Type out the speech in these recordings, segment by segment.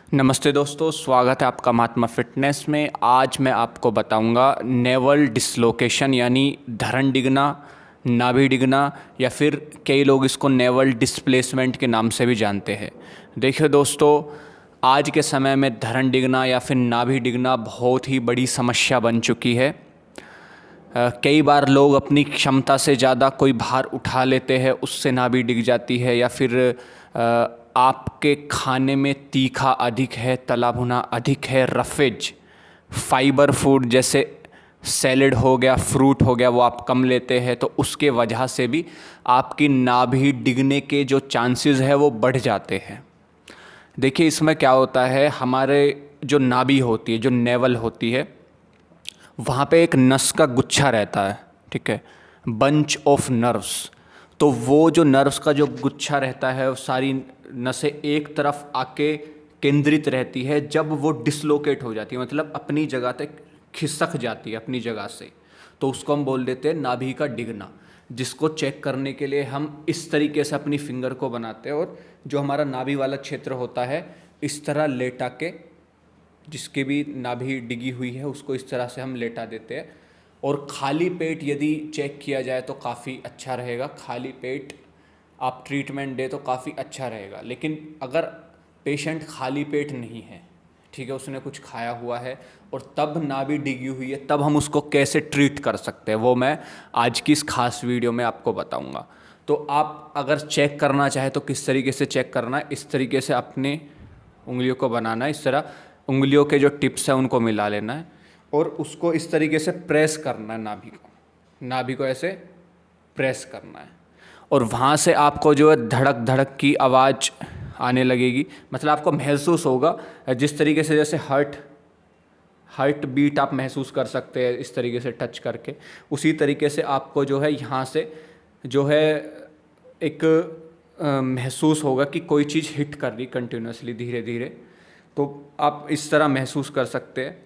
नमस्ते दोस्तों, स्वागत है आपका महात्मा फिटनेस में। आज मैं आपको बताऊंगा नेवल डिसलोकेशन यानी धरण डिगना, नाभि डिगना या फिर कई लोग इसको नेवल डिस्प्लेसमेंट के नाम से भी जानते हैं। देखिए दोस्तों, आज के समय में धरण डिगना या फिर नाभि डिगना बहुत ही बड़ी समस्या बन चुकी है। कई बार लोग अपनी क्षमता से ज़्यादा कोई भार उठा लेते हैं, उससे नाभि डिग जाती है। या फिर आपके खाने में तीखा अधिक है, तला भुना अधिक है, रफेज फाइबर फूड जैसे सैलेड हो गया, फ्रूट हो गया, वो आप कम लेते हैं, तो उसके वजह से भी आपकी नाभि डिगने के जो चांसेस है वो बढ़ जाते हैं। देखिए, इसमें क्या होता है, हमारे जो नाभि होती है, जो नेवल होती है, वहाँ पे एक नस का गुच्छा रहता है, ठीक है, बंच ऑफ नर्व्स। तो वो जो नर्व्स का जो गुच्छा रहता है, वो सारी नसें एक तरफ आके केंद्रित रहती है। जब वो डिसलोकेट हो जाती है, मतलब अपनी जगह तक खिसक जाती है अपनी जगह से, तो उसको हम बोल देते हैं नाभि का डिगना। जिसको चेक करने के लिए हम इस तरीके से अपनी फिंगर को बनाते हैं और जो हमारा नाभि वाला क्षेत्र होता है इस तरह लेटा के, जिसके भी नाभि डिगी हुई है उसको इस तरह से हम लेटा देते हैं। और खाली पेट यदि चेक किया जाए तो काफ़ी अच्छा रहेगा। खाली पेट आप ट्रीटमेंट दे तो काफ़ी अच्छा रहेगा। लेकिन अगर पेशेंट खाली पेट नहीं है, ठीक है, उसने कुछ खाया हुआ है और तब नाभि डिगी हुई है, तब हम उसको कैसे ट्रीट कर सकते हैं वो मैं आज की इस खास वीडियो में आपको बताऊंगा। तो आप अगर चेक करना चाहे तो किस तरीके से चेक करना है, इस तरीके से अपने उंगलियों को बनाना है। इस तरह उंगलियों के जो टिप्स हैं उनको मिला लेना है और उसको इस तरीके से प्रेस करना है। नाभि को ऐसे प्रेस करना है और वहाँ से आपको जो है धड़क धड़क की आवाज़ आने लगेगी। मतलब आपको महसूस होगा जिस तरीके से, जैसे हार्ट बीट आप महसूस कर सकते हैं इस तरीके से टच करके, उसी तरीके से आपको जो है यहाँ से जो है एक महसूस होगा कि कोई चीज़ हिट कर रही कंटिन्यूसली, धीरे धीरे। तो आप इस तरह महसूस कर सकते हैं,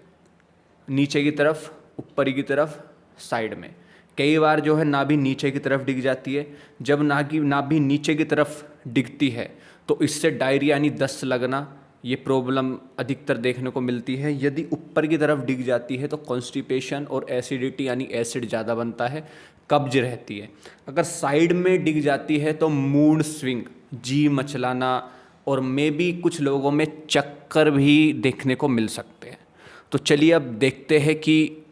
नीचे की तरफ, ऊपर की तरफ, साइड में। कई बार जो है नाभि नीचे की तरफ डिग जाती है। जब नाभि नीचे की तरफ डिगती है तो इससे डायरिया यानी दस्त लगना, ये प्रॉब्लम अधिकतर देखने को मिलती है। यदि ऊपर की तरफ डिग जाती है तो कॉन्स्टिपेशन और एसिडिटी यानी एसिड ज़्यादा बनता है, कब्ज रहती है। अगर साइड में डिग जाती है तो मूड स्विंग, जी मचलाना और मे बी कुछ लोगों में चक्कर भी देखने को मिल सकते हैं। तो चलिए अब देखते हैं कि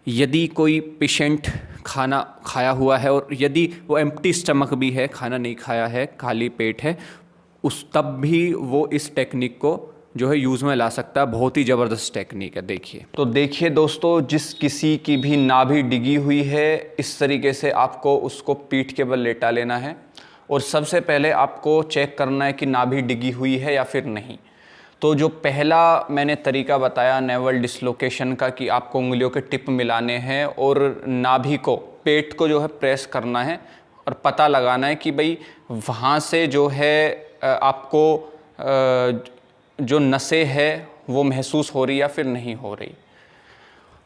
यदि कोई पेशेंट खाना खाया हुआ है और यदि वो एम्प्टी स्टमक भी है, खाना नहीं खाया है, खाली पेट है, तब भी वो इस टेक्निक को जो है यूज़ में ला सकता है। बहुत ही ज़बरदस्त टेक्निक है। देखिए, तो देखिए दोस्तों, जिस किसी की भी नाभि डिगी हुई है, इस तरीके से आपको उसको पीठ के बल लेटा लेना है और सबसे पहले आपको चेक करना है कि नाभि डिगी हुई है या फिर नहीं। तो जो पहला मैंने तरीका बताया नेवल डिसलोकेशन का, कि आपको उंगलियों के टिप मिलाने हैं और नाभि को, पेट को जो है प्रेस करना है और पता लगाना है कि भाई वहाँ से जो है आपको जो नसें है वो महसूस हो रही या फिर नहीं हो रही।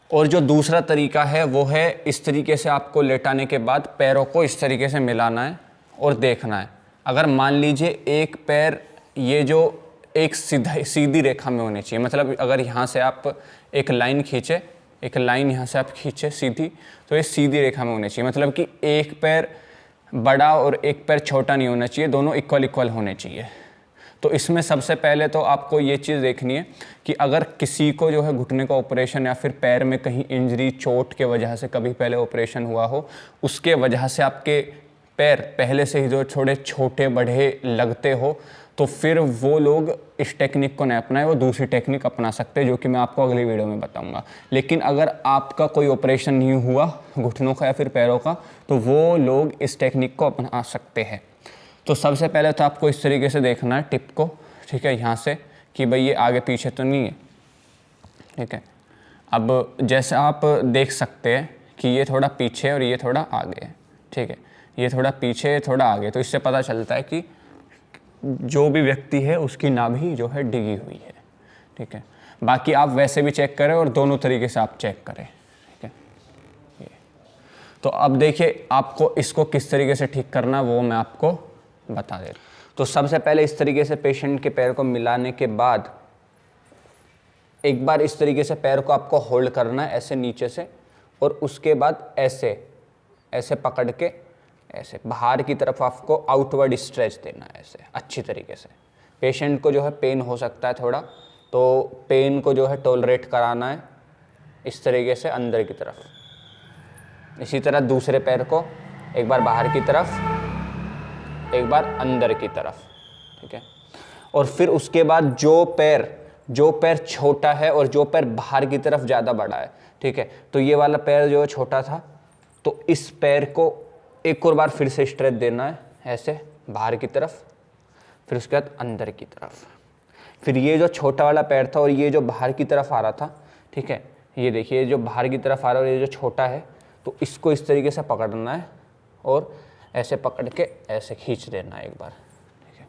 और जो दूसरा तरीका है वो है इस तरीके से आपको लेटाने के बाद पैरों को इस तरीके से मिलाना है और देखना है। अगर मान लीजिए एक पैर, ये जो एक सीधी रेखा में होनी चाहिए, मतलब अगर यहाँ से आप एक लाइन खींचे, एक लाइन यहाँ से आप खींचे सीधी, तो ये सीधी रेखा में होनी चाहिए। मतलब कि एक पैर बड़ा और एक पैर छोटा नहीं होना चाहिए, दोनों इक्वल होने चाहिए। तो इसमें सबसे पहले तो आपको ये चीज़ देखनी है कि अगर किसी को जो है घुटने का ऑपरेशन या फिर पैर में कहीं इंजरी, चोट के वजह से कभी पहले ऑपरेशन हुआ हो, उसके वजह से आपके पैर पहले से ही जो थोड़े छोटे बड़े लगते हो, तो फिर वो लोग इस टेक्निक को नहीं अपनाए, वो दूसरी टेक्निक अपना सकते हैं, जो कि मैं आपको अगली वीडियो में बताऊंगा। लेकिन अगर आपका कोई ऑपरेशन नहीं हुआ घुटनों का या फिर पैरों का, तो वो लोग इस टेक्निक को अपना सकते हैं। तो सबसे पहले तो आपको इस तरीके से देखना है टिप को, ठीक है, यहाँ से, कि भाई ये आगे पीछे तो नहीं है, ठीक है। अब जैसे आप देख सकते हैं कि ये थोड़ा पीछे और ये थोड़ा आगे है, ठीक है, ये थोड़ा पीछे थोड़ा आगे, तो इससे पता चलता है कि जो भी व्यक्ति है उसकी नाभि जो है डिगी हुई है, ठीक है। बाकी आप वैसे भी चेक करें और दोनों तरीके से आप चेक करें, ठीक है। ये तो अब देखिए, आपको इसको किस तरीके से ठीक करना वो मैं आपको बता देता हूँ। तो सबसे पहले इस तरीके से पेशेंट के पैर को मिलाने के बाद एक बार इस तरीके से पैर को आपको होल्ड करना है ऐसे नीचे से, और उसके बाद ऐसे ऐसे पकड़ के ऐसे बाहर की तरफ आपको आउटवर्ड स्ट्रेच देना है ऐसे अच्छी तरीके से। पेशेंट को जो है पेन हो सकता है थोड़ा, तो पेन को जो है टॉलरेट कराना है इस तरीके से अंदर की तरफ। इसी तरह दूसरे पैर को एक बार बाहर की तरफ, एक बार अंदर की तरफ, ठीक है। और फिर उसके बाद जो पैर छोटा है और जो पैर बाहर की तरफ ज़्यादा बड़ा है, ठीक है, तो ये वाला पैर जो है छोटा था, तो इस पैर को एक और बार फिर से स्ट्रेच देना है ऐसे बाहर की तरफ, फिर उसके बाद अंदर की तरफ। फिर ये जो छोटा वाला पैर था और ये जो बाहर की तरफ आ रहा था, ठीक है, ये देखिए जो बाहर की तरफ आ रहा है और ये जो छोटा है, तो इसको इस तरीके से पकड़ना है और ऐसे पकड़ के ऐसे खींच देना है एक बार, ठीक है।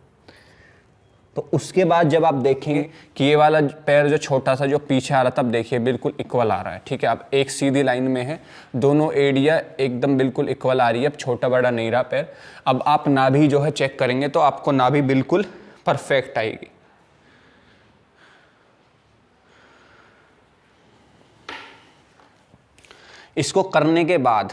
तो उसके बाद जब आप देखेंगे कि ये वाला पैर जो छोटा सा जो पीछे आ रहा था, अब देखिए बिल्कुल इक्वल आ रहा है, ठीक है। अब एक सीधी लाइन में है, दोनों एरिया एकदम बिल्कुल इक्वल आ रही है, अब छोटा बड़ा नहीं रहा पैर। अब आप नाभि जो है चेक करेंगे तो आपको नाभि बिल्कुल परफेक्ट आएगी। इसको करने के बाद,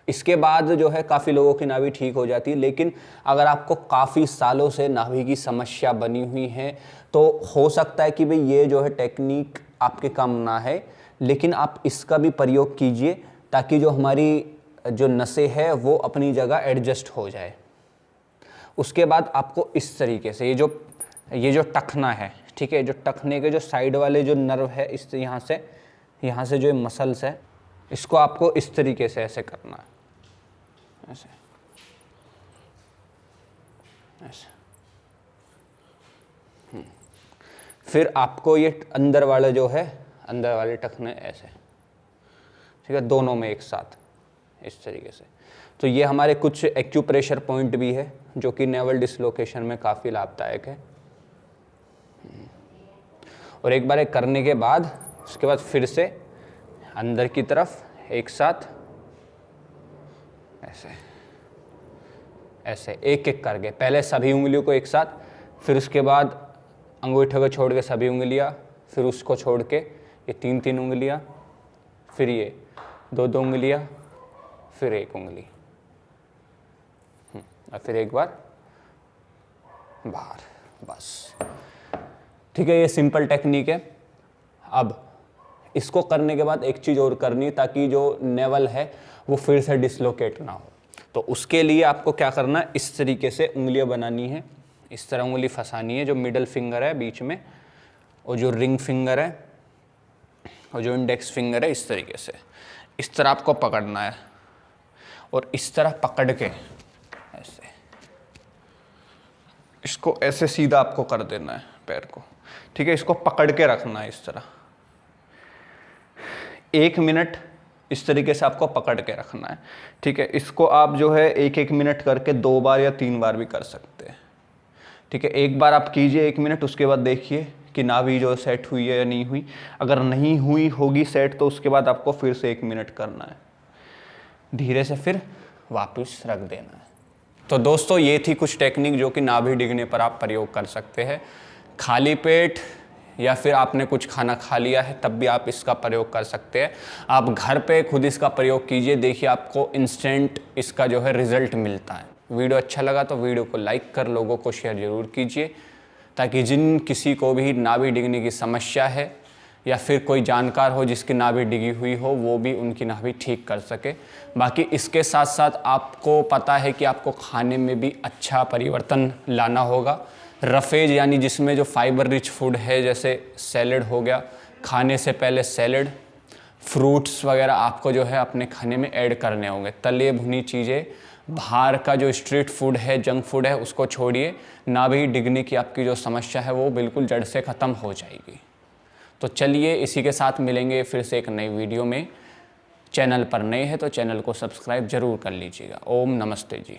इसके बाद जो है काफ़ी लोगों की नाभि ठीक हो जाती है। लेकिन अगर आपको काफ़ी सालों से नाभि की समस्या बनी हुई है तो हो सकता है कि भाई ये जो है टेक्निक आपके काम ना है, लेकिन आप इसका भी प्रयोग कीजिए ताकि जो हमारी जो नसें है वो अपनी जगह एडजस्ट हो जाए। उसके बाद आपको इस तरीके से ये जो टखना है, ठीक है, जो टखने के जो साइड वाले जो नर्व है, इस यहाँ से जो मसल्स है, इसको आपको इस तरीके से ऐसे करना है, ऐसे ऐसे। फिर आपको ये अंदर वाला जो है, अंदर वाले टखने ऐसे, ठीक है, दोनों में एक साथ इस तरीके से। तो ये हमारे कुछ एक्यूप्रेशर पॉइंट भी है जो कि नेवल डिसलोकेशन में काफ़ी लाभदायक है। और एक बार एक करने के बाद उसके बाद फिर से अंदर की तरफ एक साथ ऐसे ऐसे एक एक करके, पहले सभी उंगलियों को एक साथ, फिर उसके बाद अंगूठे को छोड़ के सभी उंगलियां, फिर उसको छोड़ के ये 3-3 उंगलियां, फिर ये 2-2 उंगलियां, फिर एक उंगली, और फिर एक बार बाहर, बस, ठीक है। ये सिंपल टेक्निक है। अब इसको करने के बाद एक चीज़ और करनी है ताकि जो नेवल है वो फिर से डिसलोकेट ना हो। तो उसके लिए आपको क्या करना है, इस तरीके से उंगलियां बनानी है, इस तरह उंगली फंसानी है, जो मिडल फिंगर है बीच में, और जो रिंग फिंगर है और जो इंडेक्स फिंगर है, इस तरीके से इस तरह आपको पकड़ना है और इस तरह पकड़ के ऐसे इसको ऐसे सीधा आपको कर देना है पैर को, ठीक है। इसको पकड़ के रखना है इस तरह 1 मिनट, इस तरीके से आपको पकड़ के रखना है, ठीक है। इसको आप जो है 1-1 मिनट करके 2 बार या 3 बार भी कर सकते हैं, ठीक है। एक बार आप कीजिए 1 मिनट, उसके बाद देखिए कि नाभि जो सेट हुई है या नहीं हुई। अगर नहीं हुई होगी सेट तो उसके बाद आपको फिर से 1 मिनट करना है, धीरे से फिर वापस रख देना है। तो दोस्तों ये थी कुछ टेक्निक जो कि नाभि डिगने पर आप प्रयोग कर सकते हैं। खाली पेट या फिर आपने कुछ खाना खा लिया है तब भी आप इसका प्रयोग कर सकते हैं। आप घर पे खुद इसका प्रयोग कीजिए, देखिए आपको इंस्टेंट इसका जो है रिजल्ट मिलता है। वीडियो अच्छा लगा तो वीडियो को लाइक कर लोगों को शेयर ज़रूर कीजिए ताकि जिन किसी को भी नाभि डिगने की समस्या है या फिर कोई जानकार हो जिसकी नाभि डिगी हुई हो वो भी उनकी नाभि ठीक कर सके। बाकी इसके साथ साथ आपको पता है कि आपको खाने में भी अच्छा परिवर्तन लाना होगा। रफेज यानी जिसमें जो फाइबर रिच फूड है, जैसे सैलड हो गया, खाने से पहले सैलड, फ्रूट्स वगैरह आपको जो है अपने खाने में ऐड करने होंगे। तले भुनी चीज़ें, बाहर का जो स्ट्रीट फूड है, जंक फूड है, उसको छोड़िए। नाभि डिगने की आपकी जो समस्या है वो बिल्कुल जड़ से ख़त्म हो जाएगी। तो चलिए इसी के साथ मिलेंगे फिर से एक नई वीडियो में। चैनल पर नए हैं तो चैनल को सब्सक्राइब जरूर कर लीजिएगा। ओम नमस्ते जी।